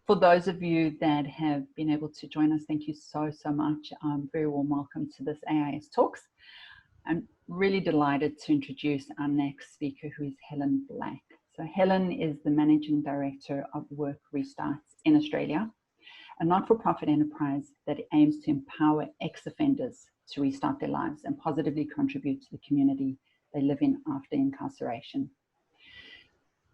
For those of you that have been able to join us, thank you so much. Very warm welcome to this AIS Talks. I'm really delighted to introduce our next speaker, who is Helen Black. So Helen is the Managing Director of Work Restarts in Australia, a not-for-profit enterprise that aims to empower ex-offenders to restart their lives and positively contribute to the community they live in after incarceration.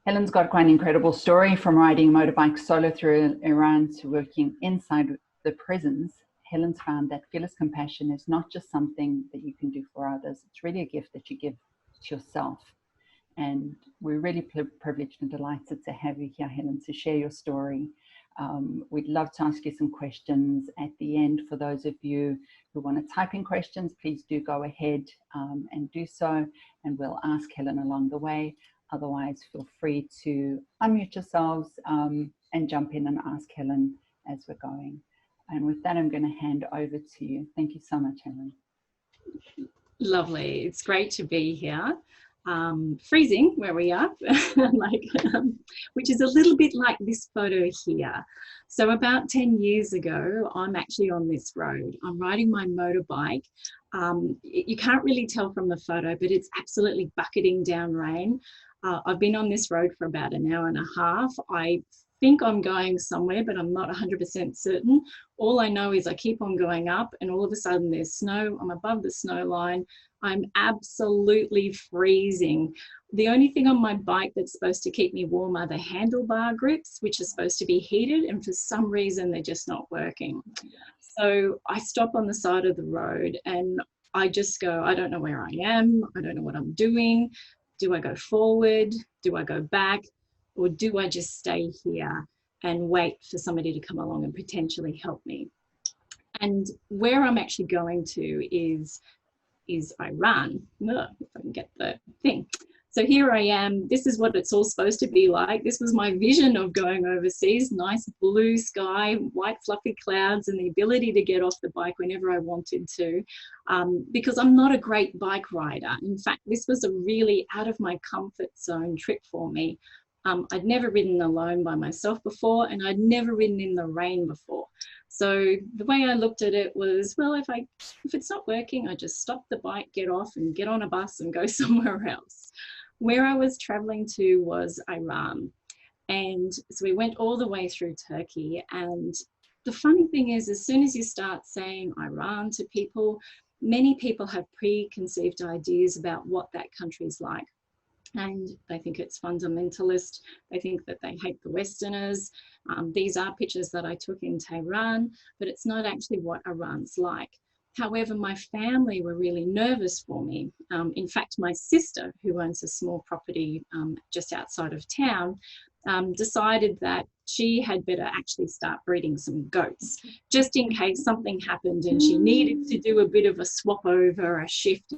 Helen's got quite an incredible story, from riding a motorbike solo through Iran to working inside the prisons. Helen's found that fearless compassion is not just something that you can do for others, it's really a gift that you give to yourself. And we're really privileged and delighted to have you here, Helen, to share your story. We'd love to ask you some questions at the end. For those of you who want to type in questions, please do go ahead and do so, and we'll ask Helen along the way. Otherwise, feel free to unmute yourselves and jump in and ask Helen as we're going. And with that, I'm going to hand over to you. Thank you so much, Helen. Lovely. It's great to be here. Freezing where we are, which is a little bit like this photo here. So about 10 years ago, I'm actually on this road. I'm riding my motorbike. You can't really tell from the photo, but it's absolutely bucketing down rain. I've been on this road for about an hour and a half. I think I'm going somewhere, but I'm not 100% certain. All I know is I keep on going up, and all of a sudden there's snow. I'm above the snow line. I'm absolutely freezing. The only thing on my bike that's supposed to keep me warm are the handlebar grips, which are supposed to be heated, and for some reason they're just not working. So I stop on the side of the road and I just go, I don't know where I am. I don't know what I'm doing. Do I go forward? Do I go back? Or do I just stay here and wait for somebody to come along and potentially help me? And where I'm actually going to is Iran. Ugh, if I can get the thing. So here I am. This is what it's all supposed to be like. This was my vision of going overseas. Nice blue sky, white fluffy clouds, and the ability to get off the bike whenever I wanted to, because I'm not a great bike rider. In fact, this was a really out of my comfort zone trip for me. I'd never ridden alone by myself before, and I'd never ridden in the rain before. So the way I looked at it was, well, if it's not working, I just stop the bike, get off and get on a bus and go somewhere else. Where I was traveling to was Iran. And so we went all the way through Turkey. And the funny thing is, as soon as you start saying Iran to people, many people have preconceived ideas about what that country's like. And they think it's fundamentalist. They think that they hate the Westerners. These are pictures that I took in Tehran, but it's not actually what Iran's like. However, my family were really nervous for me. In fact, my sister, who owns a small property just outside of town, decided that she had better actually start breeding some goats, just in case something happened and she needed to do a bit of a swap over, a shift,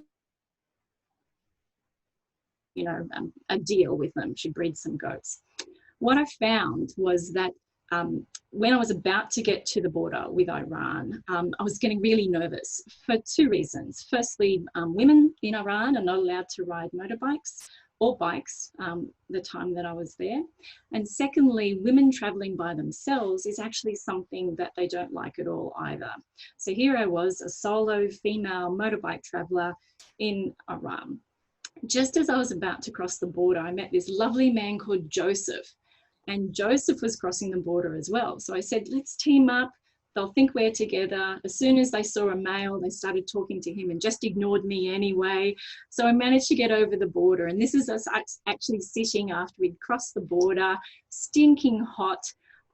a deal with them. She'd breed some goats. What I found was that when I was about to get to the border with Iran, I was getting really nervous for two reasons. Firstly, women in Iran are not allowed to ride motorbikes or bikes the time that I was there. And secondly, women traveling by themselves is actually something that they don't like at all either. So here I was, a solo female motorbike traveler in Iran. Just as I was about to cross the border, I met this lovely man called Joseph. And Joseph was crossing the border as well. So I said, let's team up. They'll think we're together. As soon as they saw a male, they started talking to him and just ignored me anyway. So I managed to get over the border. And this is us actually sitting after we'd crossed the border, stinking hot.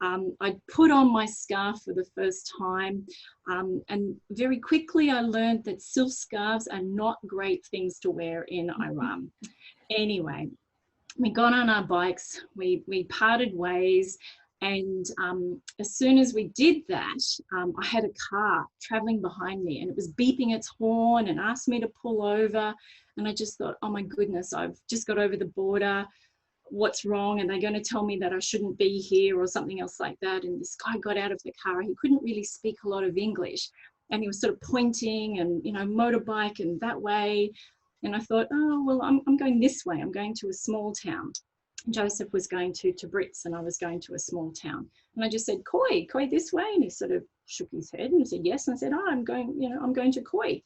I put on my scarf for the first time. And very quickly I learned that silk scarves are not great things to wear in Iran. Anyway, we got on our bikes, we parted ways, and as soon as we did that, I had a car traveling behind me and it was beeping its horn and asked me to pull over. And I just thought, oh my goodness, I've just got over the border. What's wrong? And they're going to tell me that I shouldn't be here or something else like that. And this guy got out of the car. He couldn't really speak a lot of English. And he was sort of pointing and, motorbike and that way. And I thought, oh, well, I'm going this way. I'm going to a small town. Joseph was going to Brits and I was going to a small town. And I just said, Koi this way. And he sort of shook his head and said, yes. And I said, oh, I'm going to Koi.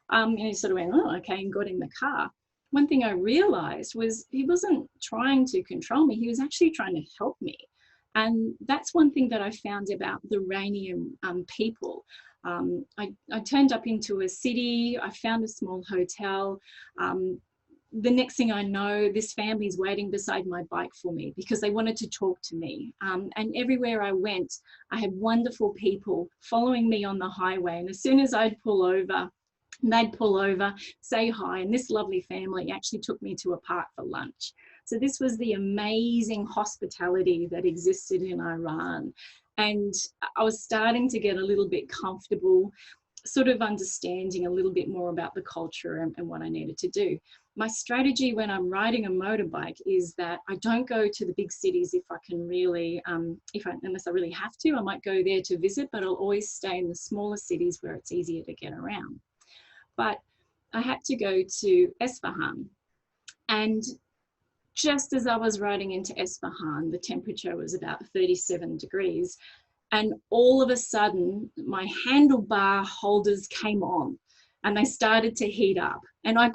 And he sort of went, oh, okay, and got in the car. One thing I realized was he wasn't trying to control me. He was actually trying to help me. And that's one thing that I found about the Iranian people. I turned up into a city. I found a small hotel. The next thing I know, this family's waiting beside my bike for me because they wanted to talk to me. And everywhere I went, I had wonderful people following me on the highway. And as soon as I'd pull over, they'd pull over, say hi. And this lovely family actually took me to a park for lunch. So this was the amazing hospitality that existed in Iran. And I was starting to get a little bit comfortable, sort of understanding a little bit more about the culture and what I needed to do. My strategy when I'm riding a motorbike is that I don't go to the big cities if I can really, unless I really have to. I might go there to visit, but I'll always stay in the smaller cities where it's easier to get around. But I had to go to Isfahan, and just as I was riding into Isfahan, the temperature was about 37 degrees, and all of a sudden my handlebar holders came on and they started to heat up, and I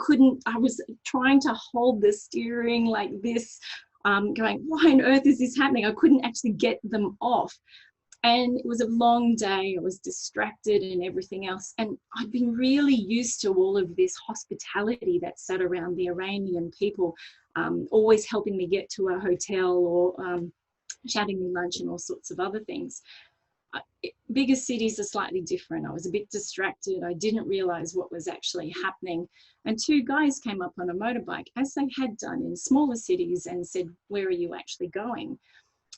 was trying to hold the steering like this, going, why on earth is this happening? I couldn't actually get them off. And it was a long day. I was distracted and everything else. And I'd been really used to all of this hospitality that sat around the Iranian people, always helping me get to a hotel or shouting me lunch and all sorts of other things. Bigger cities are slightly different. I was a bit distracted. I didn't realize what was actually happening. And two guys came up on a motorbike, as they had done in smaller cities, and said, where are you actually going?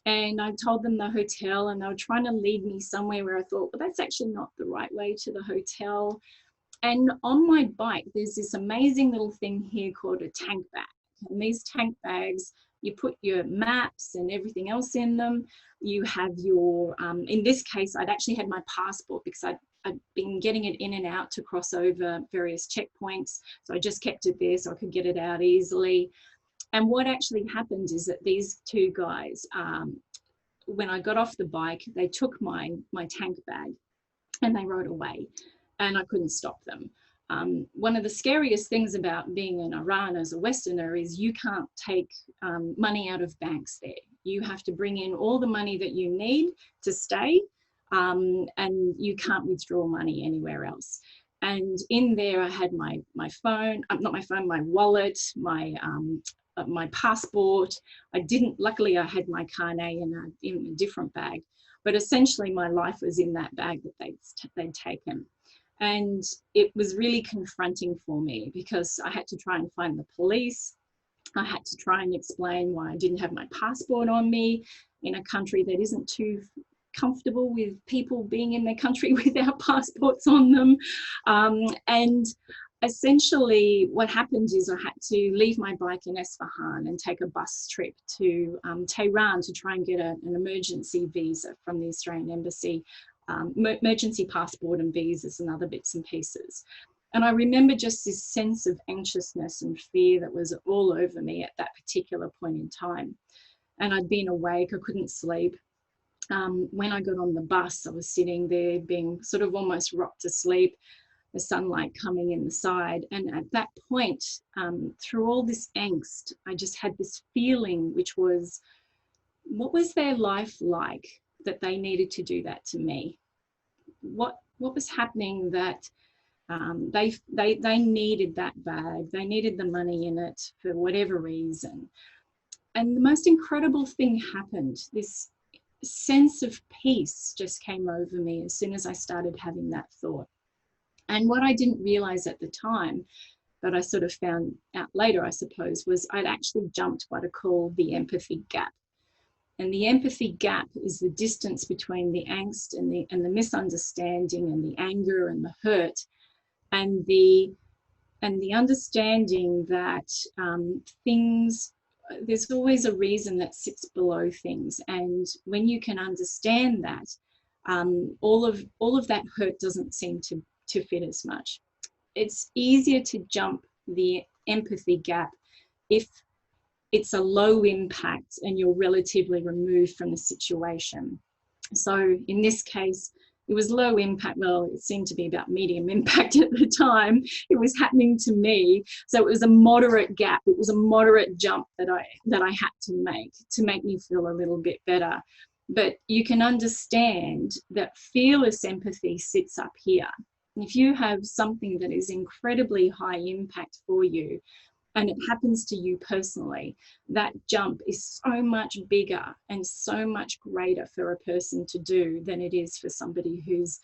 And I told them the hotel, and they were trying to lead me somewhere where I thought, well, that's actually not the right way to the hotel. And on my bike, there's this amazing little thing here called a tank bag. And these tank bags, you put your maps and everything else in them. You have your, in this case, I'd actually had my passport because I'd been getting it in and out to cross over various checkpoints. So I just kept it there so I could get it out easily. And what actually happened is that these two guys, when I got off the bike, they took my tank bag and they rode away, and I couldn't stop them. One of the scariest things about being in Iran as a Westerner is you can't take money out of banks there. You have to bring in all the money that you need to stay, and you can't withdraw money anywhere else. And in there, I had my phone, not my phone, my wallet, my passport. Luckily I had my carnet in a different bag, but essentially my life was in that bag that they'd taken. And it was really confronting for me because I had to try and find the police. I had to try and explain why I didn't have my passport on me in a country that isn't too comfortable with people being in their country without passports on them. And essentially what happened is I had to leave my bike in Isfahan and take a bus trip to Tehran to try and get an emergency visa from the Australian Embassy, emergency passport and visas and other bits and pieces. And I remember just this sense of anxiousness and fear that was all over me at that particular point in time. And I'd been awake, I couldn't sleep. When I got on the bus, I was sitting there being sort of almost rocked to sleep, the sunlight coming in the side. And at that point, through all this angst, I just had this feeling, which was, what was their life like that they needed to do that to me? What was happening that they needed that bag, they needed the money in it for whatever reason? And the most incredible thing happened. This sense of peace just came over me as soon as I started having that thought. And what I didn't realize at the time, but I sort of found out later, I suppose, was I'd actually jumped what I call the empathy gap. And the empathy gap is the distance between the angst and the misunderstanding and the anger and the hurt, and the understanding that there's always a reason that sits below things. And when you can understand that, all of that hurt doesn't seem to fit as much. It's easier to jump the empathy gap if it's a low impact and you're relatively removed from the situation. So in this case, it was low impact. Well, it seemed to be about medium impact at the time. It was happening to me. So it was a moderate gap. It was a moderate jump that I had to make me feel a little bit better. But you can understand that fearless empathy sits up here. If you have something that is incredibly high impact for you, and it happens to you personally, that jump is so much bigger and so much greater for a person to do than it is for somebody whose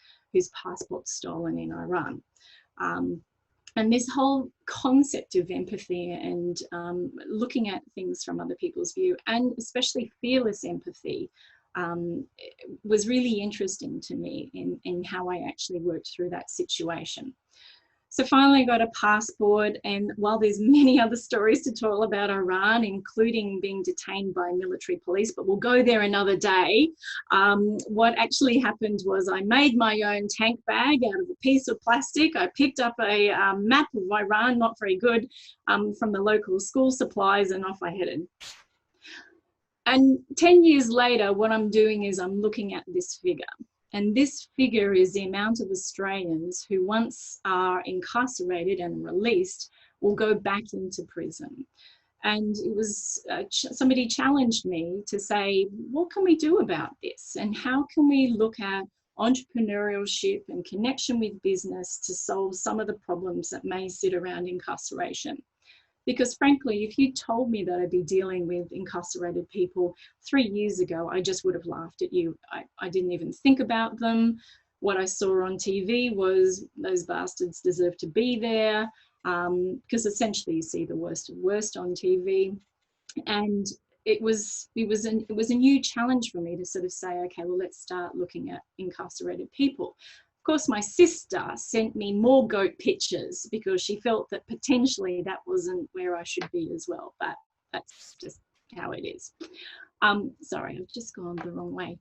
passport's stolen in Iran. And this whole concept of empathy and looking at things from other people's view, and especially fearless empathy, was really interesting to me in how I actually worked through that situation. So finally got a passport, and while there's many other stories to tell about Iran, including being detained by military police, but we'll go there another day, what actually happened was I made my own tank bag out of a piece of plastic. I picked up a map of Iran, not very good, from the local school supplies, and off I headed. And 10 years later, what I'm doing is I'm looking at this figure. And this figure is the amount of Australians who, once are incarcerated and released, will go back into prison. And it was somebody challenged me to say, what can we do about this? And how can we look at entrepreneurship and connection with business to solve some of the problems that may sit around incarceration? Because frankly, if you told me that I'd be dealing with incarcerated people 3 years ago, I just would have laughed at you. I didn't even think about them. What I saw on TV was those bastards deserve to be there, because essentially you see the worst of worst on TV. And it was a new challenge for me to sort of say, okay, well, let's start looking at incarcerated people. Of course, my sister sent me more goat pictures because she felt that potentially that wasn't where I should be as well, but that's just how it is. Sorry, I've just gone the wrong way.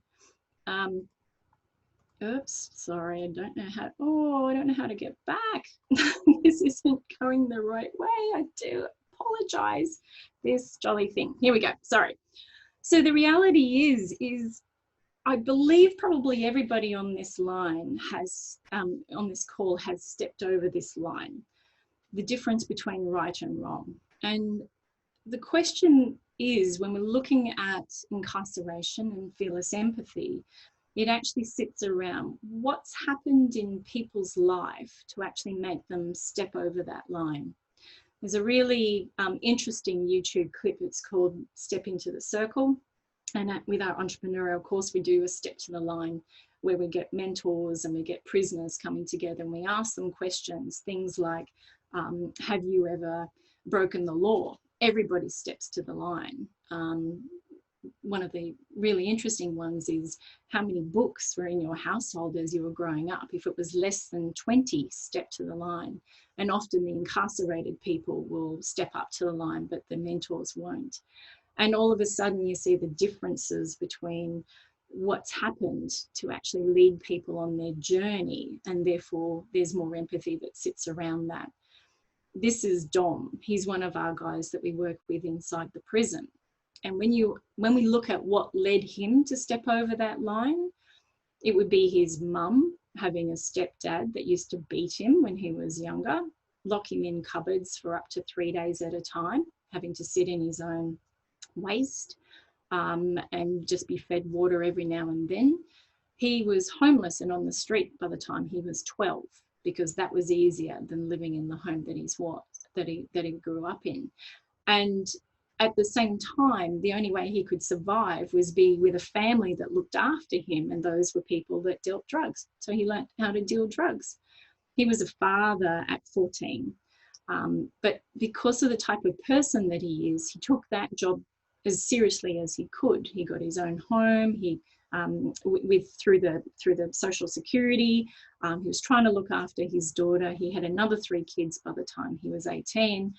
Oops, sorry, I don't know how to get back. This isn't going the right way. I do apologize. This jolly thing. Here we go, sorry. So the reality is I believe probably everybody on this line has, on this call, has stepped over this line, the difference between right and wrong. And the question is, when we're looking at incarceration and fearless empathy, it actually sits around what's happened in people's life to actually make them step over that line. There's a really interesting YouTube clip. It's called Step Into the Circle. And with our entrepreneurial course, we do a step to the line where we get mentors and we get prisoners coming together and we ask them questions, things like, have you ever broken the law? Everybody steps to the line. One of the really interesting ones is how many books were in your household as you were growing up. If it was less than 20, step to the line. And often the incarcerated people will step up to the line, but the mentors won't. And all of a sudden you see the differences between what's happened to actually lead people on their journey, and therefore there's more empathy that sits around that. This is Dom. He's one of our guys that we work with inside the prison. And when we look at what led him to step over that line, it would be his mum having a stepdad that used to beat him when he was younger, lock him in cupboards for up to 3 days at a time, having to sit in his own waste and just be fed water every now and then. He was homeless and on the street by the time he was 12, because that was easier than living in the home that he grew up in. And at the same time, the only way he could survive was be with a family that looked after him, and those were people that dealt drugs. So he learned how to deal drugs. He was a father at 14, but because of the type of person that he is, he took that job as seriously as he could. He got his own home. He through the social security. He was trying to look after his daughter. He had another 3 kids by the time he was 18,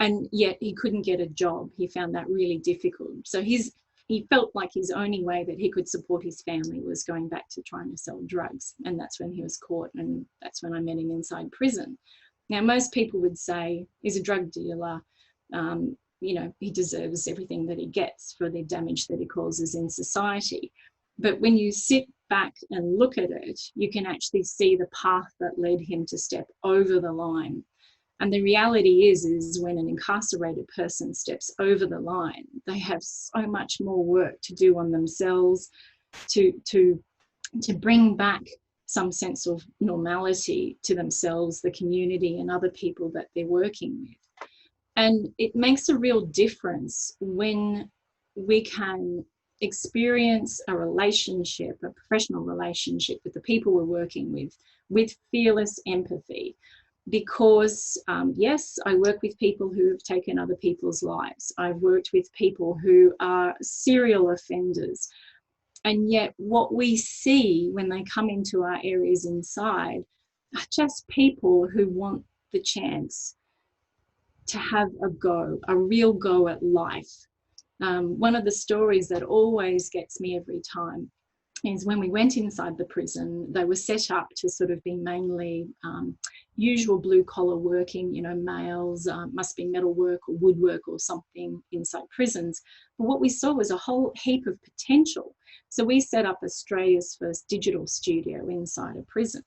and yet he couldn't get a job. He found that really difficult. So he felt like his only way that he could support his family was going back to trying to sell drugs, and that's when he was caught, and that's when I met him inside prison. Now, most people would say he's a drug dealer. you know, he deserves everything that he gets for the damage that he causes in society. But when you sit back and look at it, you can actually see the path that led him to step over the line. And the reality is when an incarcerated person steps over the line, they have so much more work to do on themselves to bring back some sense of normality to themselves, the community, and other people that they're working with. And it makes a real difference when we can experience a relationship, a professional relationship with the people we're working with fearless empathy. Because yes, I work with people who have taken other people's lives. I've worked with people who are serial offenders. And yet what we see when they come into our areas inside are just people who want the chance to have a go, a real go at life. One of the stories that always gets me every time is when we went inside the prison, they were set up to sort of be mainly usual blue collar working, you know, males, must be metal work or woodwork or something inside prisons. But what we saw was a whole heap of potential. So we set up Australia's first digital studio inside a prison.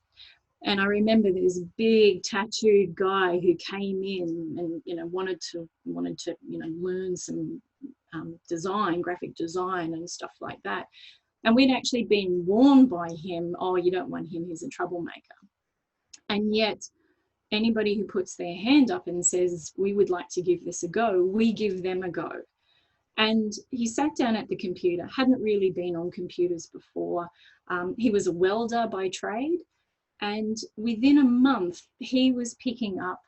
And I remember this big tattooed guy who came in and, you know, wanted to, you know, learn some design, graphic design and stuff like that. And we'd actually been warned by him, oh, you don't want him, he's a troublemaker. And yet anybody who puts their hand up and says, we would like to give this a go, we give them a go. And he sat down at the computer, hadn't really been on computers before. He was a welder by trade. And within a month, he was picking up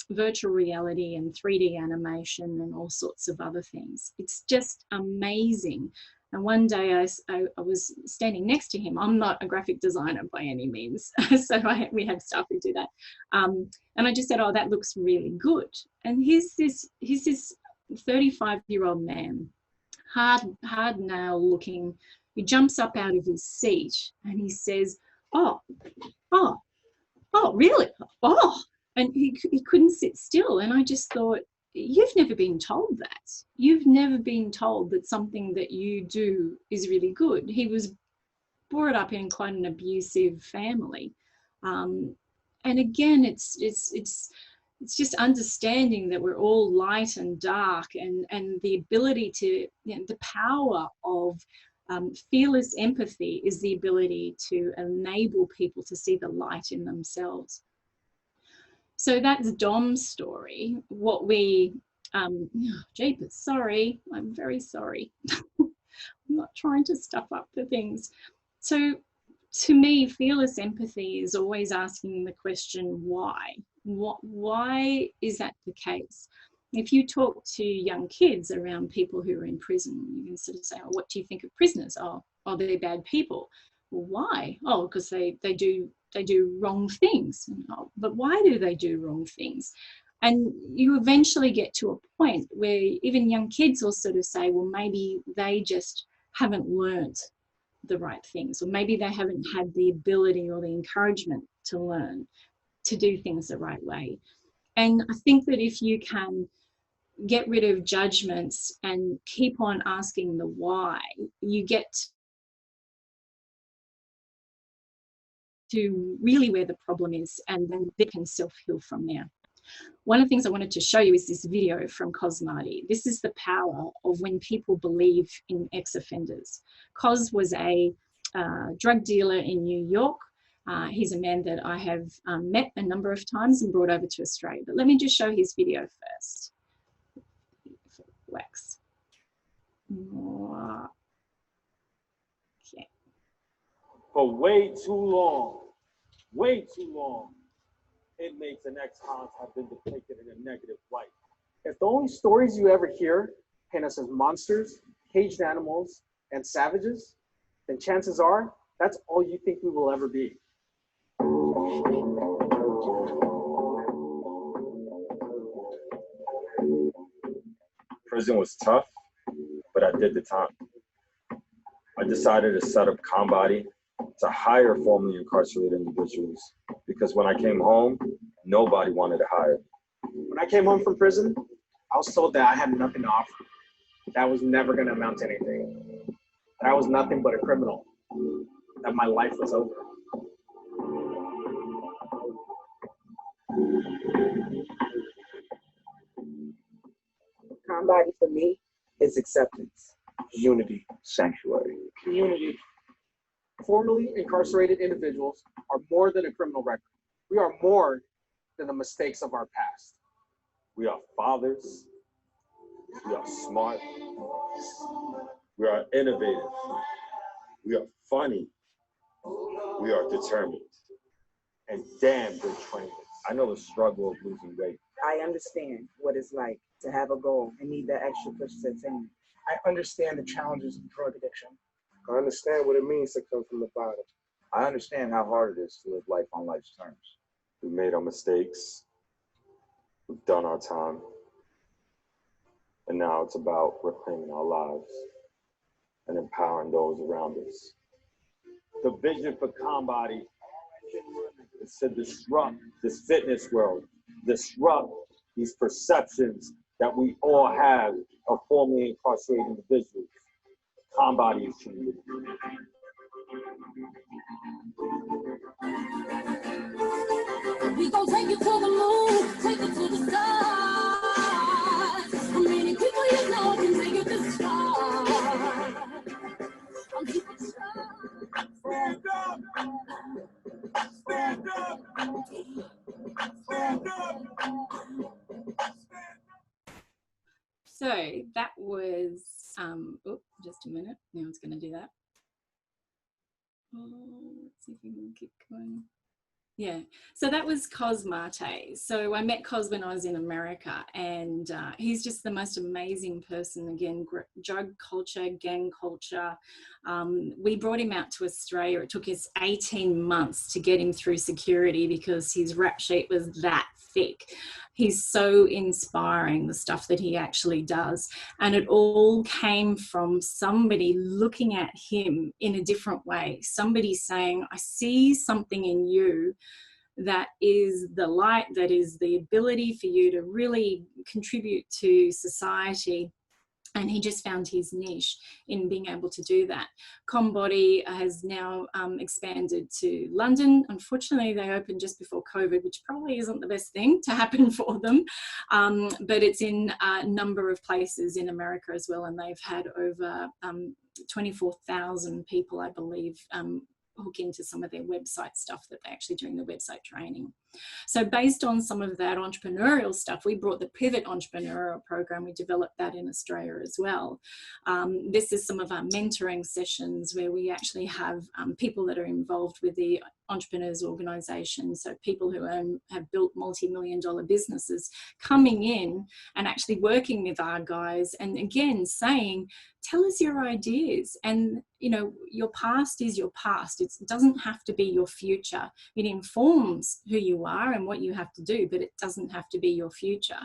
virtual reality and 3D animation and all sorts of other things. It's just amazing. And one day I was standing next to him. I'm not a graphic designer by any means. So we had staff who do that. And I just said, oh, that looks really good. And he's this 35-year-old man, hard nail looking. He jumps up out of his seat and he says, oh, really? Oh, and he couldn't sit still. And I just thought, you've never been told that. You've never been told that something that you do is really good. He was brought up in quite an abusive family. And again, it's just understanding that we're all light and dark, and the ability to, you know, the power of fearless empathy is the ability to enable people to see the light in themselves. So that's Dom's story. What we, jeepers, sorry, I'm very sorry. I'm not trying to stuff up the things. So to me, fearless empathy is always asking the question, why? Why is that the case? If you talk to young kids around people who are in prison, you can sort of say, oh, what do you think of prisoners? Oh, they're bad people. Well, why? Oh, because they do wrong things. Oh, but why do they do wrong things? And you eventually get to a point where even young kids will sort of say, well, maybe they just haven't learnt the right things, or maybe they haven't had the ability or the encouragement to learn to do things the right way. And I think that if you can get rid of judgments and keep on asking the why, you get to really where the problem is, and then they can self-heal from there. One of the things I wanted to show you is this video from Cosmarty. This is the power of when people believe in ex-offenders. Cos was a drug dealer in New York. He's a man that I have met a number of times and brought over to Australia. But let me just show his video first. Wax. Okay. For way too long, inmates and ex-cons have been depicted in a negative light. If the only stories you ever hear paint us as monsters, caged animals, and savages, then chances are that's all you think we will ever be. Prison was tough, but I did the time. I decided to set up ComBody to hire formerly incarcerated individuals, because when I came home, nobody wanted to hire me. When I came home from prison, I was told that I had nothing to offer. That I was never going to amount to anything. That I was nothing but a criminal. That my life was over. Combody for me is acceptance. Unity. Sanctuary. Community. Formerly incarcerated individuals are more than a criminal record. We are more than the mistakes of our past. We are fathers. We are smart. We are innovative. We are funny. We are determined. And damn good trainers. I know the struggle of losing weight. I understand what it's like to have a goal and need that extra push to attain. I understand the challenges of drug addiction. I understand what it means to come from the bottom. I understand how hard it is to live life on life's terms. We've made our mistakes. We've done our time. And now it's about reclaiming our lives and empowering those around us. The vision for Combody is to disrupt this fitness world, disrupt these perceptions that we all have of formerly incarcerated individuals. Combody is community. We gon' take you to the moon, take you to the stars. How many people you know can take you to the stars? I'm keeping strong. Stand up! Stand up! Stand up! So that was, just a minute. Now it's going to do that. Let's see if we can keep going. Yeah, so that was Cos Mate. So I met Cos when I was in America, and he's just the most amazing person. Again, drug culture, gang culture. We brought him out to Australia. It took us 18 months to get him through security because his rap sheet was that thick. He's so inspiring, the stuff that he actually does. And it all came from somebody looking at him in a different way. Somebody saying, I see something in you that is the light, that is the ability for you to really contribute to society. And he just found his niche in being able to do that. Combody has now expanded to London. Unfortunately, they opened just before COVID, which probably isn't the best thing to happen for them. But it's in a number of places in America as well. And they've had over 24,000 people, I believe, hook into some of their website stuff that they're actually doing the website training. So based on some of that entrepreneurial stuff, we brought the Pivot Entrepreneurial program. We developed that in Australia as well. This is some of our mentoring sessions where we actually have people that are involved with the entrepreneurs organization. So people who have built multi-million-dollar businesses coming in and actually working with our guys and again saying, tell us your ideas. And you know, your past is your past. It doesn't have to be your future. It informs who you are and what you have to do, but it doesn't have to be your future.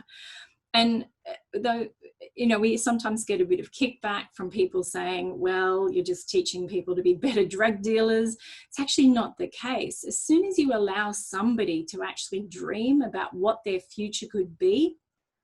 And though, you know, we sometimes get a bit of kickback from people saying, well, you're just teaching people to be better drug dealers. It's actually not the case. As soon as you allow somebody to actually dream about what their future could be,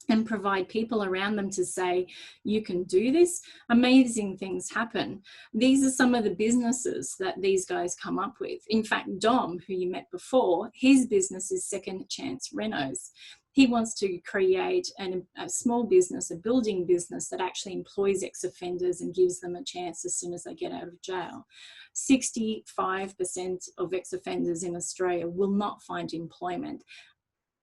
and provide people around them to say, you can do this, amazing things happen. These are some of the businesses that these guys come up with. In fact, Dom, who you met before, his business is Second Chance Renos. He wants to create a small business, a building business that actually employs ex-offenders and gives them a chance as soon as they get out of jail. 65% of ex-offenders in Australia will not find employment.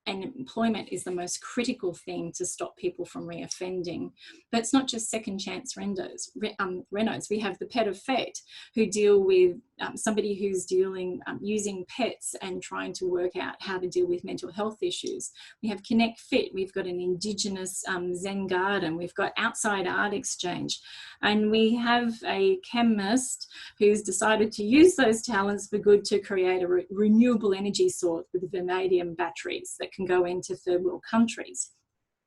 And employment is the most critical thing to stop people from reoffending. But it's not just Second Chance Renos. We have the Pet of Fate, who deal with somebody who's dealing using pets and trying to work out how to deal with mental health issues. We have Connect Fit. We've got an Indigenous Zen garden. We've got Outside Art Exchange. And we have a chemist who's decided to use those talents for good to create a renewable energy source with vanadium batteries that can go into third world countries.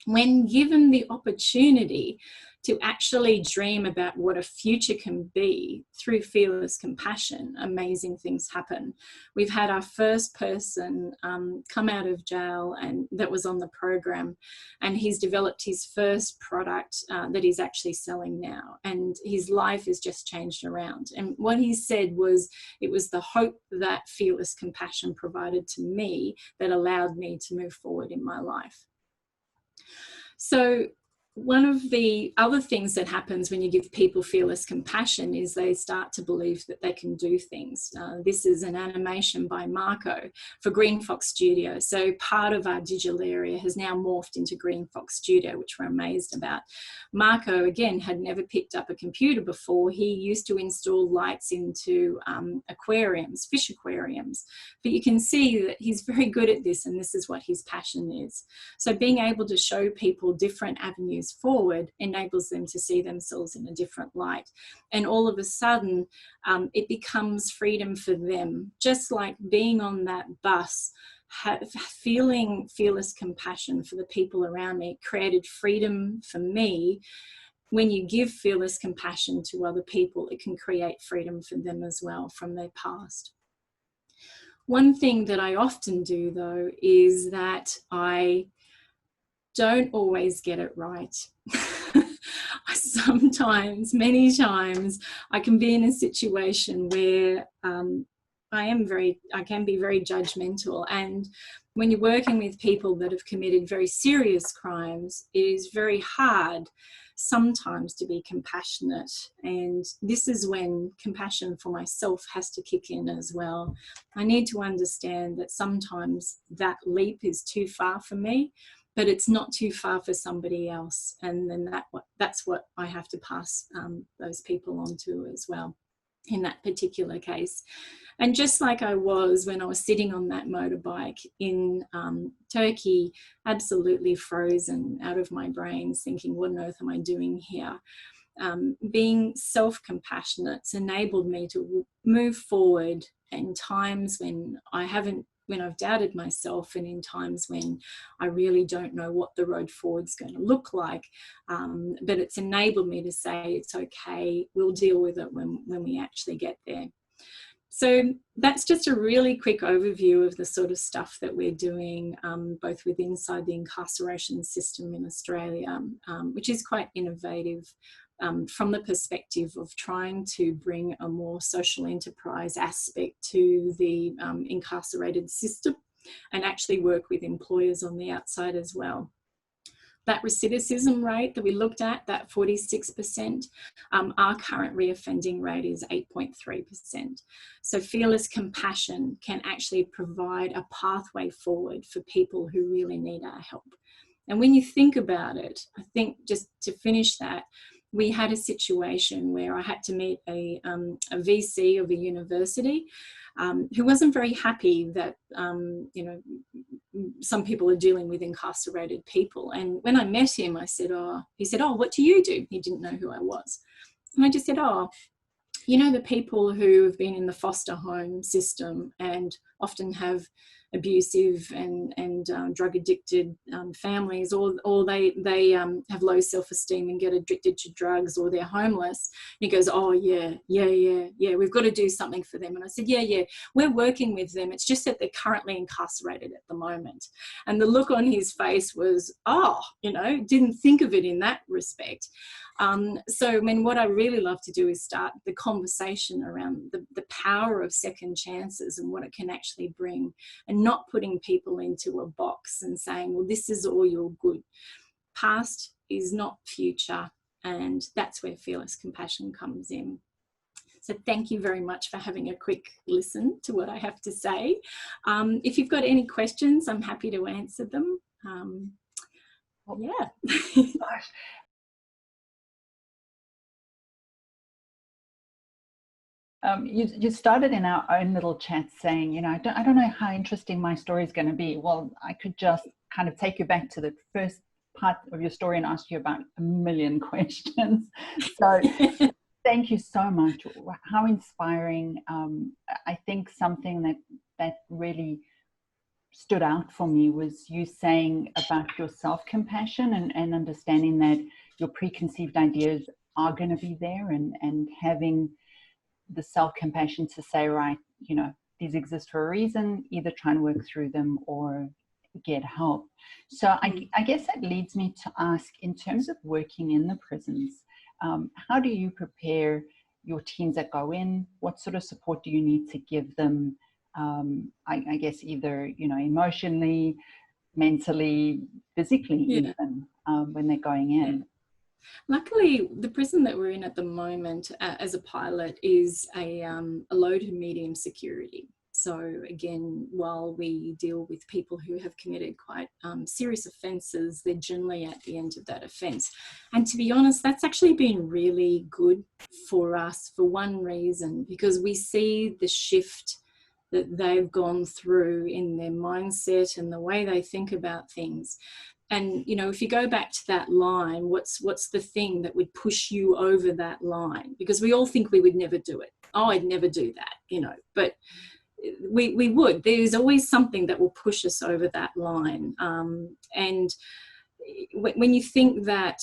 When given the opportunity to actually dream about what a future can be through fearless compassion, amazing things happen. We've had our first person come out of jail, and that was on the program, and he's developed his first product that he's actually selling now, and his life has just changed around. And what he said was, it was the hope that fearless compassion provided to me that allowed me to move forward in my life. So one of the other things that happens when you give people fearless compassion is they start to believe that they can do things. This is an animation by Marco for Green Fox Studio. So part of our digital area has now morphed into Green Fox Studio, which we're amazed about. Marco, again, had never picked up a computer before. He used to install lights into aquariums, fish aquariums. But you can see that he's very good at this, and this is what his passion is. So being able to show people different avenues forward enables them to see themselves in a different light, and all of a sudden it becomes freedom for them. Just like being on that bus, feeling fearless compassion for the people around me created freedom for me. When you give fearless compassion to other people, it can create freedom for them as well from their past. One thing that I often do, though, is that I don't always get it right. Sometimes, many times, I can be in a situation where I can be very judgmental. And when you're working with people that have committed very serious crimes, it is very hard sometimes to be compassionate. And this is when compassion for myself has to kick in as well. I need to understand that sometimes that leap is too far for me, but it's not too far for somebody else. And then that's what I have to pass those people on to as well in that particular case. And just like I was when I was sitting on that motorbike in Turkey, absolutely frozen out of my brains, thinking, what on earth am I doing here? Being self-compassionate's enabled me to move forward in times when I've doubted myself, and in times when I really don't know what the road forward's going to look like. But it's enabled me to say, it's okay, we'll deal with it when we actually get there. So that's just a really quick overview of the sort of stuff that we're doing, both with inside the incarceration system in Australia, which is quite innovative. From the perspective of trying to bring a more social enterprise aspect to the incarcerated system, and actually work with employers on the outside as well. That recidivism rate that we looked at, that 46%, our current reoffending rate is 8.3%. So fearless compassion can actually provide a pathway forward for people who really need our help. And when you think about it, I think just to finish that, we had a situation where I had to meet a VC of a university who wasn't very happy that, some people are dealing with incarcerated people. And when I met him, he said, oh, what do you do? He didn't know who I was. And I just said, oh, the people who have been in the foster home system and often have abusive and drug addicted families, or they have low self-esteem and get addicted to drugs, or they're homeless. And he goes, oh yeah, we've got to do something for them. And I said, yeah, we're working with them. It's just that they're currently incarcerated at the moment. And the look on his face was, didn't think of it in that respect. So what I really love to do is start the conversation around the power of second chances and what it can actually bring, and not putting people into a box and saying, well, this is all your good. Past is not future, and that's where fearless compassion comes in. So thank you very much for having a quick listen to what I have to say. If you've got any questions, I'm happy to answer them. Yeah. Gosh. You started in our own little chat saying, I don't know how interesting my story is going to be. Well, I could just kind of take you back to the first part of your story and ask you about a million questions. So thank you so much. How inspiring. I think something that really stood out for me was you saying about your self-compassion and understanding that your preconceived ideas are going to be there, and having the self-compassion to say, right, these exist for a reason, either try and work through them or get help. So I guess that leads me to ask, in terms of working in the prisons, how do you prepare your teams that go in? What sort of support do you need to give them? I guess either, emotionally, mentally, physically, even when they're going in. Luckily, the prison that we're in at the moment as a pilot is a low to medium security. So again, while we deal with people who have committed quite serious offences, they're generally at the end of that offence. And to be honest, that's actually been really good for us for one reason, because we see the shift that they've gone through in their mindset and the way they think about things. And, if you go back to that line, what's the thing that would push you over that line? Because we all think we would never do it. Oh, I'd never do that, but we would. There's always something that will push us over that line. And when you think that,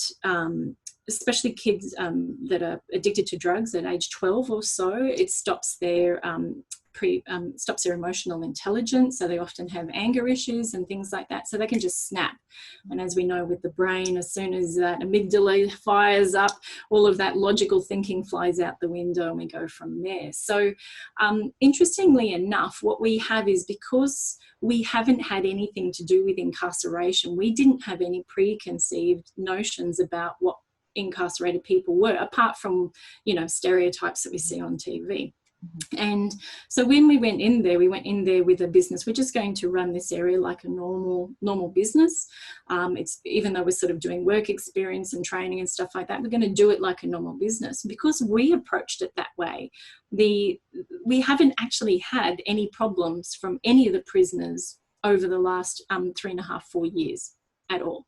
especially kids that are addicted to drugs at age 12 or so, it stops their stops their emotional intelligence, so they often have anger issues and things like that, so they can just snap. And as we know with the brain, as soon as that amygdala fires up, all of that logical thinking flies out the window and we go from there. So interestingly enough, what we have is, because we haven't had anything to do with incarceration, we didn't have any preconceived notions about what incarcerated people were, apart from stereotypes that we see on TV. And so when we went in there with a business. We're just going to run this area like a normal business. It's, even though we're sort of doing work experience and training and stuff like that, we're going to do it like a normal business, because we approached it that way. We haven't actually had any problems from any of the prisoners over the last 3.5, 4 years at all.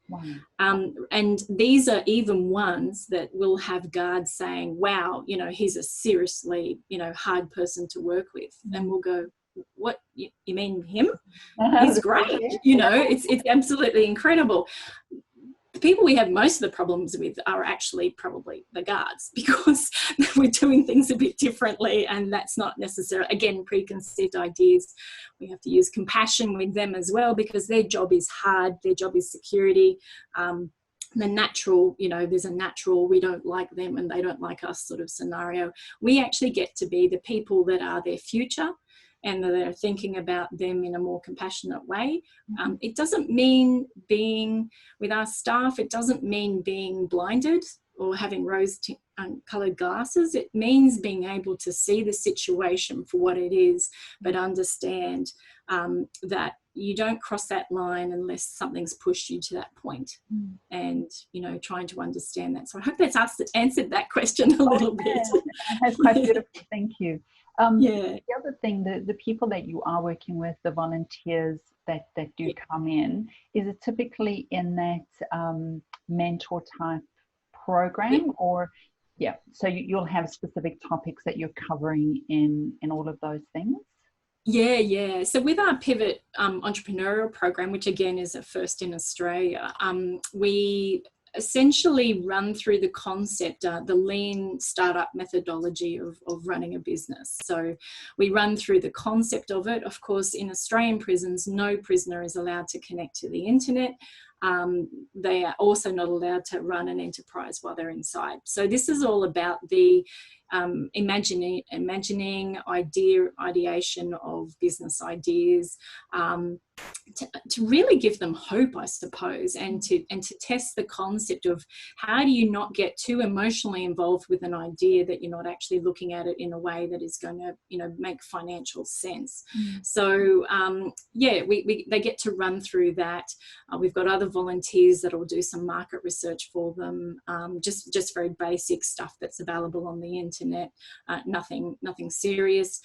Wow. And these are even ones that will have guards saying, wow, he's a seriously, hard person to work with. And we'll go, what, you mean him? He's great. It's absolutely incredible. The people we have most of the problems with are actually probably the guards, because we're doing things a bit differently, and that's not necessarily, again, preconceived ideas. We have to use compassion with them as well, because their job is hard, their job is security. The natural, there's a natural we don't like them and they don't like us sort of scenario. We actually get to be the people that are their future, and that are thinking about them in a more compassionate way. It doesn't mean being, with our staff, it doesn't mean being blinded or having rose-coloured glasses. It means being able to see the situation for what it is, but understand that you don't cross that line unless something's pushed you to that point. And, trying to understand that. So I hope that's answered that question a little bit. That's quite beautiful. Thank you. The other thing, the people that you are working with, the volunteers that do come in, is it typically in that mentor type program, or so you'll have specific topics that you're covering in all of those things? Yeah. So with our Pivot Entrepreneurial program, which again is a first in Australia, we essentially run through the concept, the lean startup methodology of running a business. So we run through the concept of it. Of course, in Australian prisons, no prisoner is allowed to connect to the internet. They are also not allowed to run an enterprise while they're inside. So this is all about the imagining ideation of business ideas, to really give them hope, I suppose, and to test the concept of how do you not get too emotionally involved with an idea that you're not actually looking at it in a way that is going to, make financial sense. So they get to run through that. We've got other volunteers that will do some market research for them, just very basic stuff that's available on the internet. internet, nothing serious.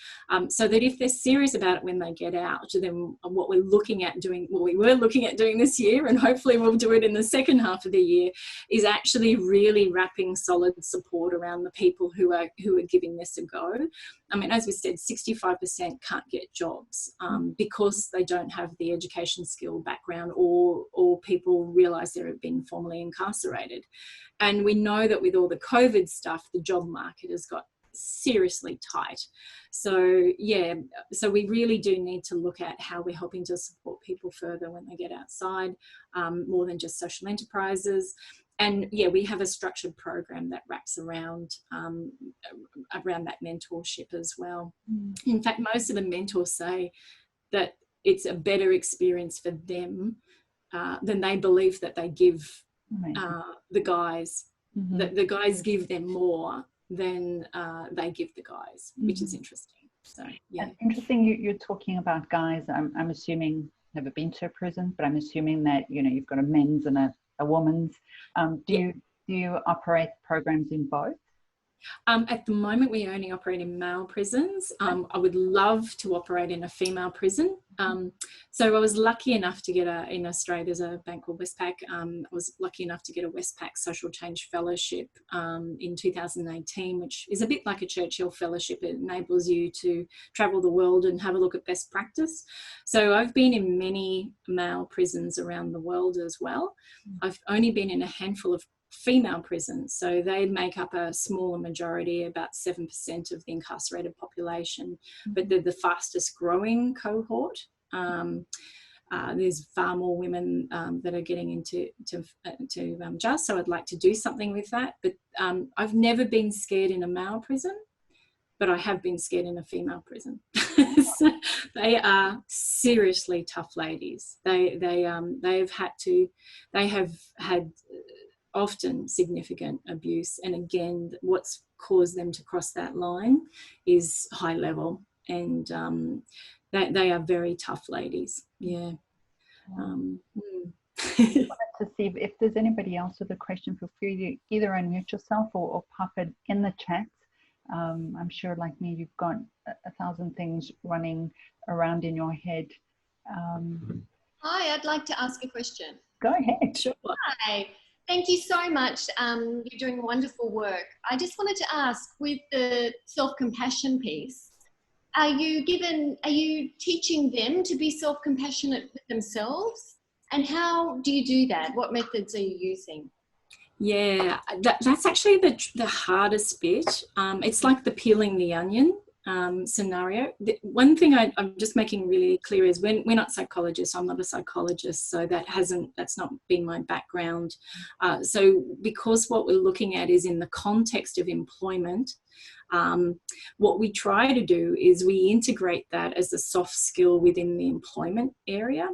So that if they're serious about it when they get out, then what we were looking at doing this year, and hopefully we'll do it in the second half of the year, is actually really wrapping solid support around the people who are giving this a go. I mean, as we said, 65% can't get jobs because they don't have the education skill background, or people realise they've been formally incarcerated. And we know that with all the COVID stuff, the job market has got seriously tight. So yeah, so we really do need to look at how we're helping to support people further when they get outside, more than just social enterprises. And yeah, we have a structured program that wraps around that mentorship as well. In fact, most of the mentors say that it's a better experience for them than they believe that they give the guys. That the guys give them more than they give the guys, which is interesting. So yeah, and interesting. You're talking about guys. I'm assuming, never been to a prison, but I'm assuming that you've got a men's and a woman's. Do you operate programs in both? At the moment, we only operate in male prisons. I would love to operate in a female prison. So I was lucky enough to get in Australia, there's a bank called Westpac. I was lucky enough to get a Westpac Social Change Fellowship in 2018, which is a bit like a Churchill Fellowship. It enables you to travel the world and have a look at best practice. So I've been in many male prisons around the world as well. I've only been in a handful of female prisons, so they make up a smaller majority, about 7% of the incarcerated population, but they're the fastest growing cohort. There's far more women that are getting into jail, so I'd like to do something with that. But I've never been scared in a male prison, but I have been scared in a female prison. So they are seriously tough ladies. They have had often significant abuse, and again, what's caused them to cross that line is high level, and they are very tough ladies. Yeah. I wanted to see if there's anybody else with a question. Feel free to either unmute yourself or pop it in the chat. I'm sure, like me, you've got 1,000 things running around in your head. Hi, I'd like to ask a question. Go ahead. Sure. Hi. Thank you so much. You're doing wonderful work. I just wanted to ask, with the self-compassion piece, are you teaching them to be self-compassionate with themselves? And how do you do that? What methods are you using? Yeah, that's actually the hardest bit. It's like the peeling the onion scenario. One thing I'm just making really clear is we're not psychologists. I'm not a psychologist, so that's not been my background. So because what we're looking at is in the context of employment, what we try to do is we integrate that as a soft skill within the employment area.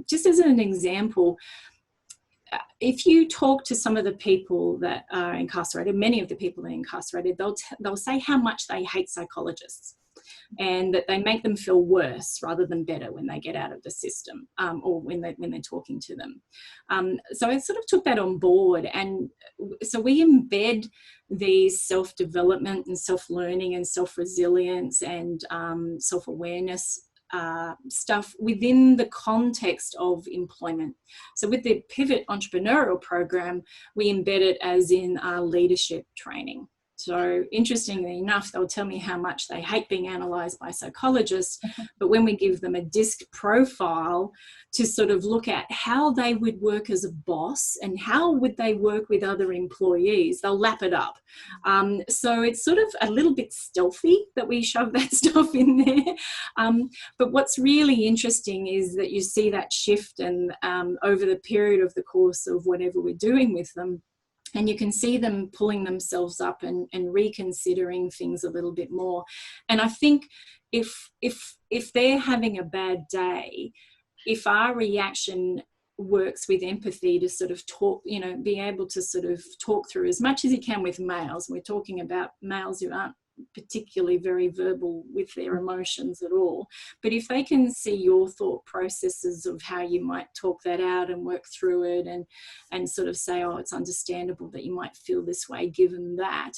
Just as an example, if you talk to some of the people that are incarcerated, many of the people that are incarcerated, they'll say how much they hate psychologists and that they make them feel worse rather than better when they get out of the system, or when they're talking to them. So I sort of took that on board, and so we embed these self-development and self-learning and self-resilience and self-awareness stuff within the context of employment. So with the Pivot Entrepreneurial program, we embed it as in our leadership training. So interestingly enough, they'll tell me how much they hate being analysed by psychologists, but when we give them a DISC profile to sort of look at how they would work as a boss and how would they work with other employees, they'll lap it up. So it's sort of a little bit stealthy that we shove that stuff in there. But what's really interesting is that you see that shift, and over the period of the course of whatever we're doing with them, and you can see them pulling themselves up and reconsidering things a little bit more. And I think if they're having a bad day, if our reaction works with empathy to sort of talk, be able to sort of talk through as much as you can with males. We're talking about males who aren't particularly very verbal with their emotions at all, but if they can see your thought processes of how you might talk that out and work through it and sort of say, oh, it's understandable that you might feel this way given that,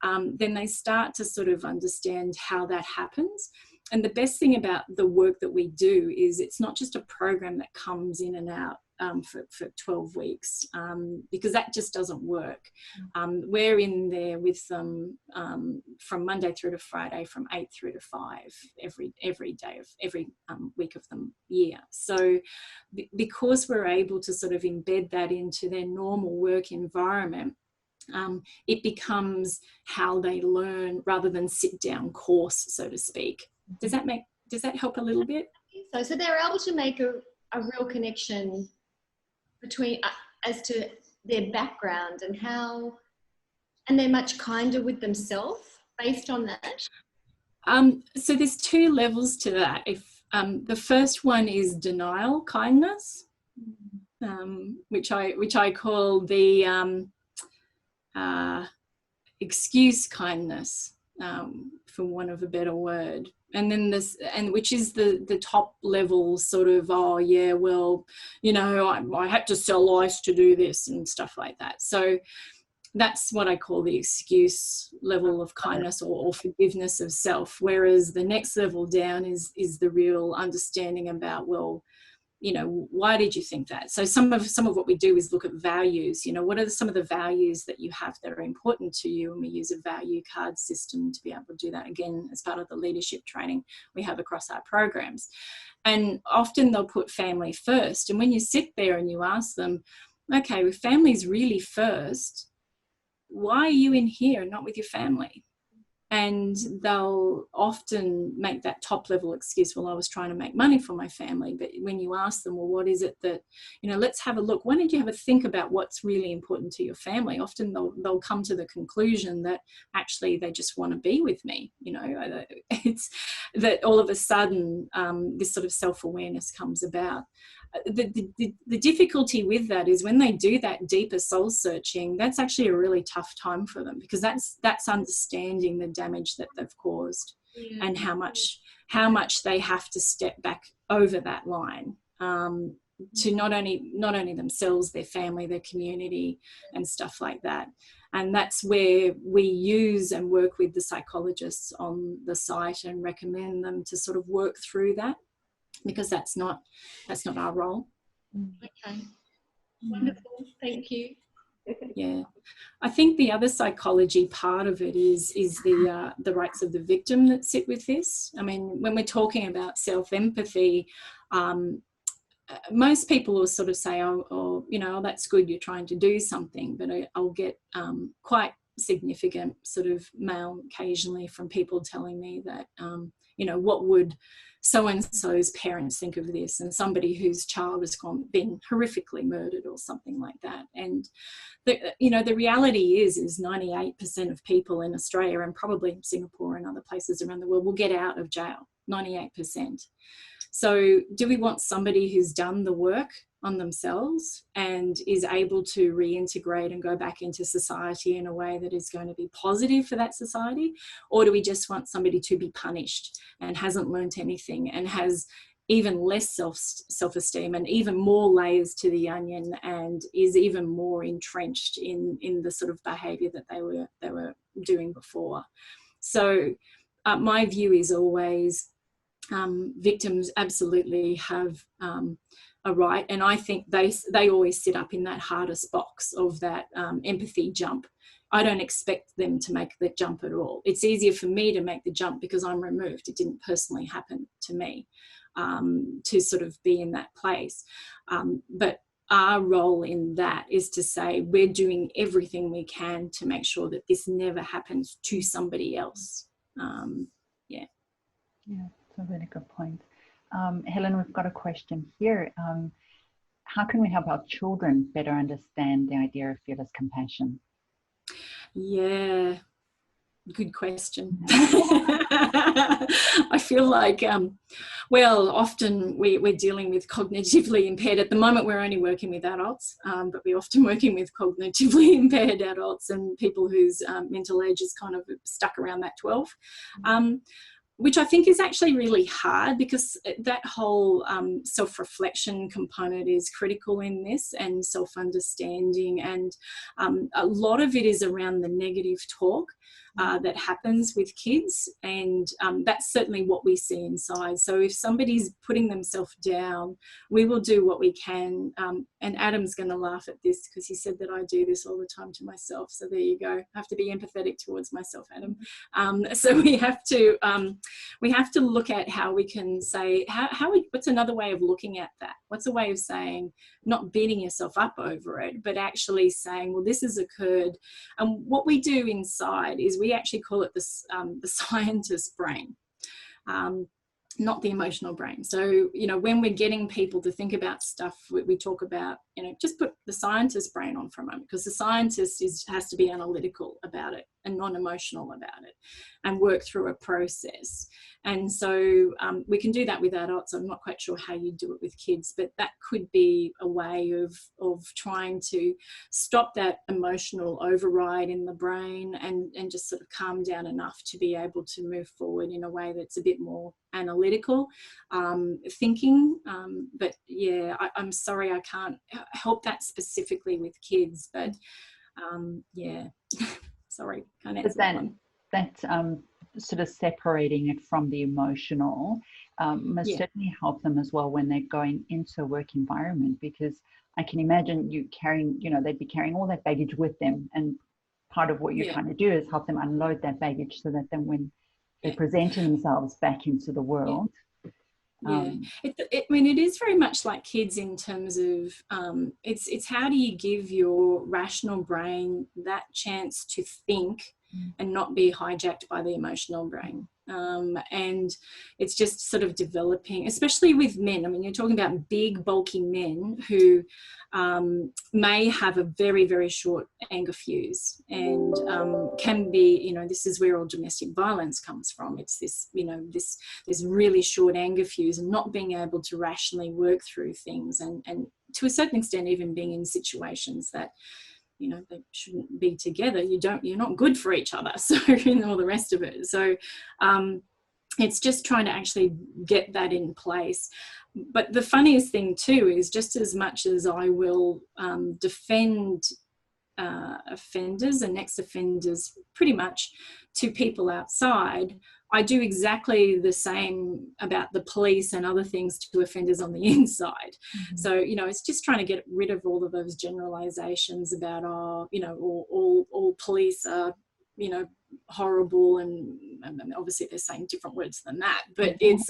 then they start to sort of understand how that happens. And the best thing about the work that we do is it's not just a program that comes in and out for 12 weeks, because that just doesn't work. We're in there with them from Monday through to Friday, from 8 through to 5 every day of every week of the year. So because we're able to sort of embed that into their normal work environment, it becomes how they learn rather than sit down course, so to speak. Does that help a little bit? So they're able to make a real connection between as to their background and how, and they're much kinder with themselves based on that. So there's 2 levels to that. If the first one is denial kindness, which I call the excuse kindness, for want of a better word. And then which is the top level sort of, oh yeah, well, you know, I had to sell ice to do this and stuff like that. So that's what I call the excuse level of kindness or forgiveness of self. Whereas the next level down is the real understanding about, well, you know, why did you think that? So some of what we do is look at values. You know, what are some of the values that you have that are important to you? And we use a value card system to be able to do that, again, as part of the leadership training we have across our programs. And often they'll put family first. And when you sit there and you ask them, okay, if family's really first, why are you in here and not with your family? And they'll often make that top level excuse, well, I was trying to make money for my family. But when you ask them, well, what is it that, you know, let's have a look. Why don't you have a think about what's really important to your family? Often they'll come to the conclusion that actually they just want to be with me. You know, it's that all of a sudden this sort of self-awareness comes about. The difficulty with that is when they do that deeper soul searching, that's actually a really tough time for them, because that's understanding the damage that they've caused, and how much they have to step back over that line, to not only themselves, their family, their community, and stuff like that. And that's where we use and work with the psychologists on the site and recommend them to sort of work through that, because that's not our role. Okay, wonderful, thank you. Yeah, I think the other psychology part of it is the rights of the victim that sit with this. I mean, when we're talking about self-empathy, most people will sort of say, oh, you know, that's good, you're trying to do something, but I'll get quite significant sort of mail occasionally from people telling me that, you know, what would so-and-so's parents think of this, and somebody whose child has been horrifically murdered or something like that. And the reality is 98% of people in Australia, and probably Singapore and other places around the world, will get out of jail. 98%. So do we want somebody who's done the work on themselves and is able to reintegrate and go back into society in a way that is going to be positive for that society? Or do we just want somebody to be punished and hasn't learnt anything and has even less self-esteem and even more layers to the onion and is even more entrenched in the sort of behaviour that they were doing before? So my view is always victims absolutely have a right, and I think they always sit up in that hardest box of that empathy jump. I don't expect them to make the jump at all. It's easier for me to make the jump because I'm removed. It didn't personally happen to me, to sort of be in that place. But our role in that is to say we're doing everything we can to make sure that this never happens to somebody else. Yeah, that's a really good point. Helen, we've got a question here. How can we help our children better understand the idea of fearless compassion? Yeah, good question. I feel like, well, often we're dealing with cognitively impaired. At the moment, we're only working with adults, but we're often working with cognitively impaired adults and people whose mental age is kind of stuck around that 12. which I think is actually really hard, because that whole self-reflection component is critical in this, and self-understanding, and a lot of it is around the negative talk that happens with kids, and that's certainly what we see inside. So if somebody's putting themselves down, we will do what we can, and Adam's going to laugh at this because he said that I do this all the time to myself, so there you go. I have to be empathetic towards myself, Adam. So we have to look at how we can say, what's another way of looking at that? What's a way of saying, not beating yourself up over it, but actually saying, well, this has occurred. And what we do inside is we actually call it the scientist brain, not the emotional brain. So, you know, when we're getting people to think about stuff, we talk about, you know, just put the scientist brain on for a moment, because the scientist has to be analytical about it and non-emotional about it, and work through a process. And so we can do that with adults. I'm not quite sure how you do it with kids, but that could be a way of trying to stop that emotional override in the brain, and just sort of calm down enough to be able to move forward in a way that's a bit more analytical thinking. But yeah, I'm sorry I can't help that specifically with kids, but yeah. Sorry, can't answer that one. That sort of separating it from the emotional must certainly help them as well when they're going into a work environment, because I can imagine you carrying, you know, they'd be carrying all that baggage with them, and part of what you're trying to do is help them unload that baggage, so that then when they're presenting themselves back into the world. I mean, it is very much like kids in terms of it's how do you give your rational brain that chance to think and not be hijacked by the emotional brain. And it's just sort of developing, especially with men. I mean, you're talking about big, bulky men who may have a very, very short anger fuse, and can be, you know, this is where all domestic violence comes from. It's this, you know, this really short anger fuse, and not being able to rationally work through things, and to a certain extent even being in situations that, you know, they shouldn't be together. You're not good for each other. So, and all the rest of it. So it's just trying to actually get that in place. But the funniest thing too is, just as much as I will defend offenders and ex-offenders pretty much to people outside, I do exactly the same about the police and other things to offenders on the inside. So, you know, it's just trying to get rid of all of those generalizations about, you know, all police are, you know, horrible, and obviously they're saying different words than that, but it's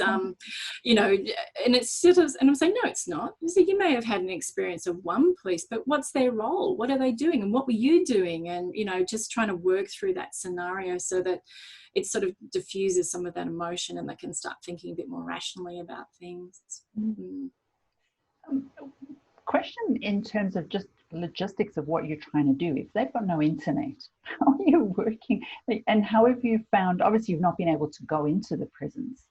you know, and it's sort of, and I'm saying, no, it's not. So you may have had an experience of one police, but what's their role? What are they doing, and what were you doing? And, you know, just trying to work through that scenario so that it sort of diffuses some of that emotion, and they can start thinking a bit more rationally about things. Question in terms of just logistics of what you're trying to do. If they've got no internet, how are you working? And how have you found, obviously you've not been able to go into the prisons,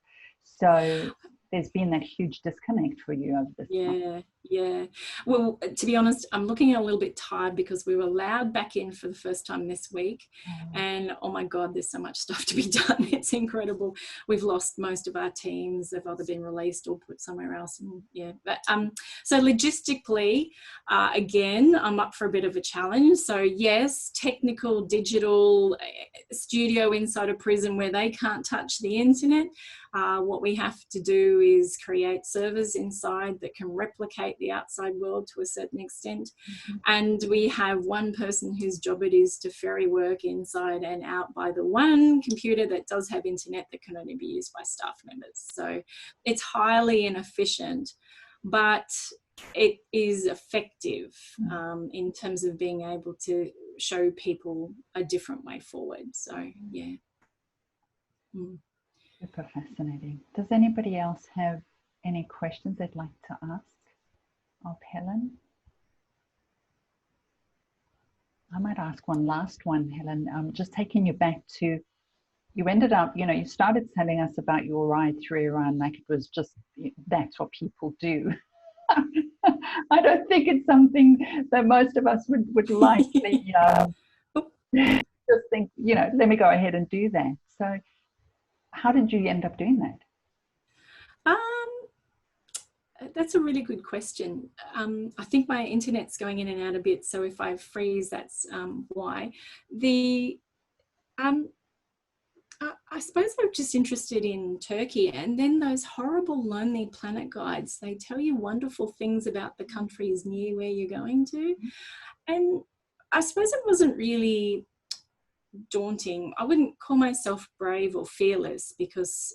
so there's been that huge disconnect for you over this time. Yeah. Well, to be honest, I'm looking a little bit tired because we were allowed back in for the first time this week. And oh my God, there's so much stuff to be done. It's incredible. We've lost most of our teams. They've either been released or put somewhere else. And but so logistically, again, I'm up for a bit of a challenge. So yes, technical, digital studio inside a prison where they can't touch the internet. What we have to do is create servers inside that can replicate the outside world to a certain extent. And we have one person whose job it is to ferry work inside and out by the one computer that does have internet that can only be used by staff members. So it's highly inefficient, but it is effective in terms of being able to show people a different way forward. So yeah. Super fascinating. Does anybody else have any questions they'd like to ask of Helen? I might ask one last one, Helen. Just taking you back to, you ended up, you know, you started telling us about your ride through Iran like it was just, that's what people do. I don't think it's something that most of us would likely just think, you know, let me go ahead and do that. So how did you end up doing that? That's a really good question. I think my internet's going in and out a bit, so if I freeze, that's why. I suppose I'm just interested in Turkey, and then those horrible Lonely Planet guides, they tell you wonderful things about the countries near where you're going to. And I suppose it wasn't really daunting. I wouldn't call myself brave or fearless, because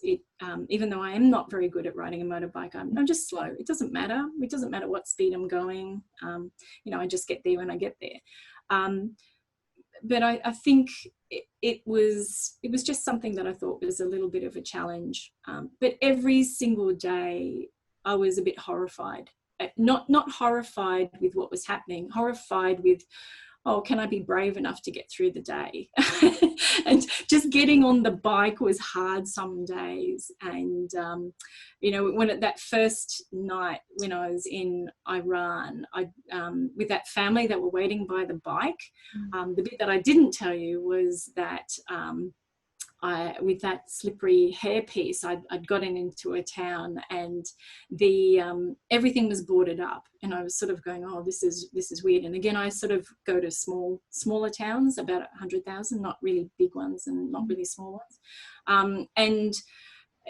even though I am not very good at riding a motorbike, I'm just slow. It doesn't matter. It doesn't matter what speed I'm going. I just get there when I get there. But I think it was just something that I thought was a little bit of a challenge. But every single day I was a bit horrified. Not horrified with what was happening, horrified with, oh, can I be brave enough to get through the day? And just getting on the bike was hard some days. And, when that first night when I was in Iran, with that family that were waiting by the bike, the bit that I didn't tell you was that with that slippery hairpiece, I'd gotten into a town, and everything was boarded up, and I was sort of going, oh, this is weird. And again, I sort of go to smaller towns, about 100,000, not really big ones and not really small ones, and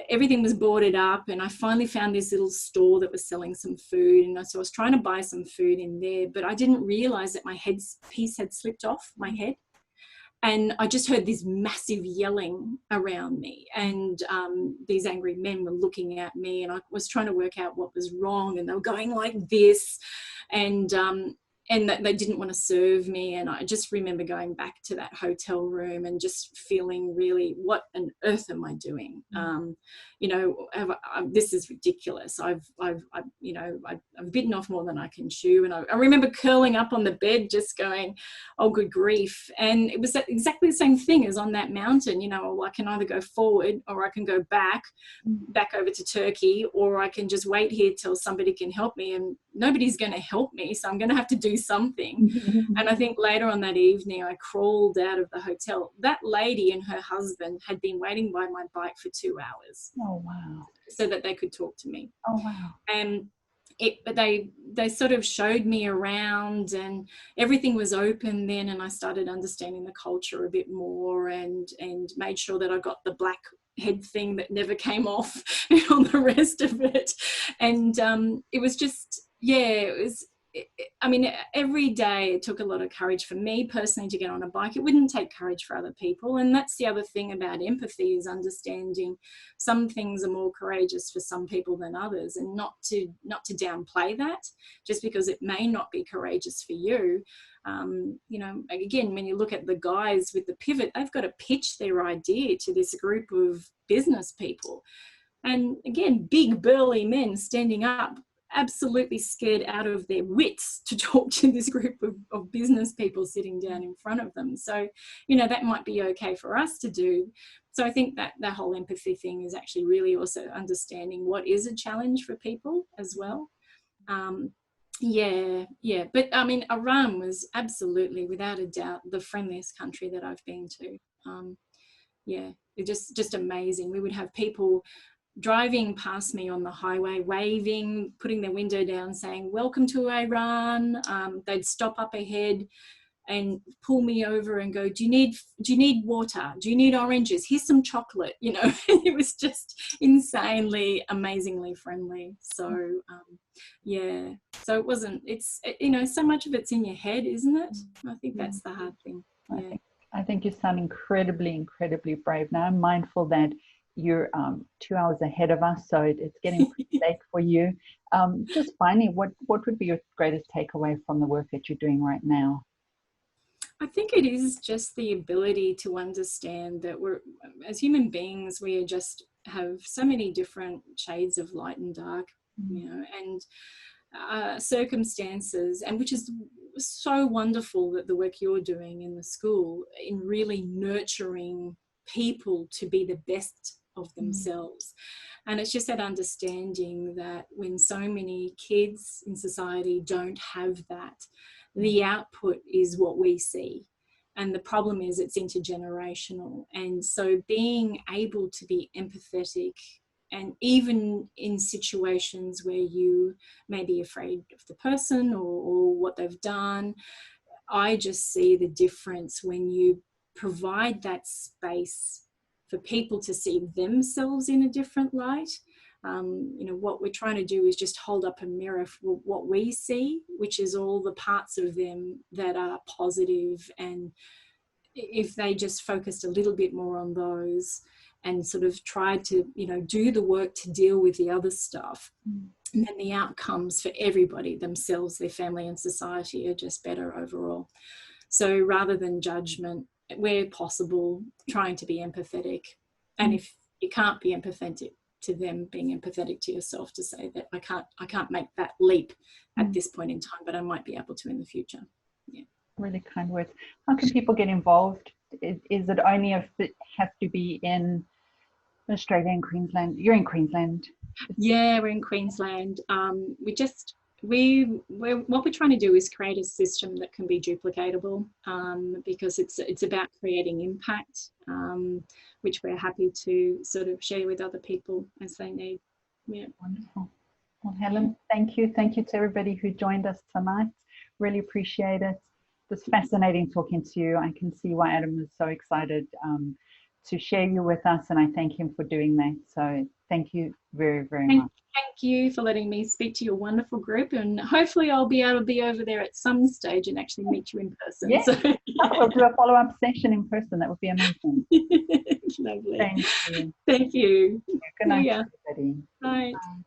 everything was boarded up. And I finally found this little store that was selling some food, and so I was trying to buy some food in there, but I didn't realize that my headpiece had slipped off my head. And I just heard this massive yelling around me, and these angry men were looking at me, and I was trying to work out what was wrong, and they were going like this, and that they didn't want to serve me. And I just remember going back to that hotel room and just feeling really, what on earth am I doing? This is ridiculous. I've bitten off more than I can chew. And I remember curling up on the bed just going, oh, good grief. And it was exactly the same thing as on that mountain. I can either go forward, or I can go back over to Turkey, or I can just wait here till somebody can help me, and nobody's going to help me, so I'm going to have to do something. And I think later on that evening, I crawled out of the hotel. That lady and her husband had been waiting by my bike for 2 hours. Oh, wow. So that they could talk to me. Oh, wow. And they sort of showed me around, and everything was open then, and I started understanding the culture a bit more, and made sure that I got the black head thing that never came off and all the rest of it. And it was just, every day it took a lot of courage for me personally to get on a bike. It wouldn't take courage for other people. And that's the other thing about empathy, is understanding some things are more courageous for some people than others, and not to downplay that just because it may not be courageous for you. Again, when you look at the guys with the pivot, they've got to pitch their idea to this group of business people. And again, big burly men standing up, absolutely scared out of their wits to talk to this group of business people sitting down in front of them. So, that might be okay for us to do. So I think that whole empathy thing is actually really also understanding what is a challenge for people as well. But Iran was absolutely, without a doubt, the friendliest country that I've been to. It's just amazing. We would have people driving past me on the highway, waving, putting their window down, saying, "Welcome to Iran." They'd stop up ahead and pull me over and go, do you need water? Do you need oranges? Here's some chocolate. It was just insanely, amazingly friendly. So, so it wasn't, so much of it's in your head, isn't it? I think that's the hard thing. Yeah. I think you sound incredibly, incredibly brave. Now, I'm mindful that you're 2 hours ahead of us, so it's getting pretty late for you. Just finally, what would be your greatest takeaway from the work that you're doing right now? I think it is just the ability to understand that we're, as human beings, we just have so many different shades of light and dark, and circumstances, and which is so wonderful that the work you're doing in the school in really nurturing people to be the best of themselves. And it's just that understanding that when so many kids in society don't have that, the output is what we see. And the problem is it's intergenerational. And so being able to be empathetic, and even in situations where you may be afraid of the person or what they've done, I just see the difference when you provide that space for people to see themselves in a different light. You know, what we're trying to do is just hold up a mirror for what we see, which is all the parts of them that are positive. And if they just focused a little bit more on those and sort of tried to, you know, do the work to deal with the other stuff, and then the outcomes for everybody, themselves, their family and society, are just better overall. So rather than judgment, where possible, trying to be empathetic. And if you can't be empathetic to them, being empathetic to yourself, to say that I can't make that leap at this point in time, but I might be able to in the future. Yeah. Really kind words. How can people get involved? Is it only if it has to be in Australia and Queensland? You're in Queensland. Yeah, we're in Queensland. What we're trying to do is create a system that can be duplicatable, because it's about creating impact, which we're happy to sort of share with other people as they need. Yeah. Wonderful. Well, Helen, thank you. Thank you to everybody who joined us tonight. Really appreciate it. It was fascinating talking to you. I can see why Adam was so excited to share you with us, and I thank him for doing that. So thank you very, very much. Thank you for letting me speak to your wonderful group, and hopefully I'll be able to be over there at some stage and actually meet you in person. Yes, so, we'll do a follow-up session in person. That would be amazing. Lovely. Thank you. Thank you. Good night, everybody. Bye. Bye.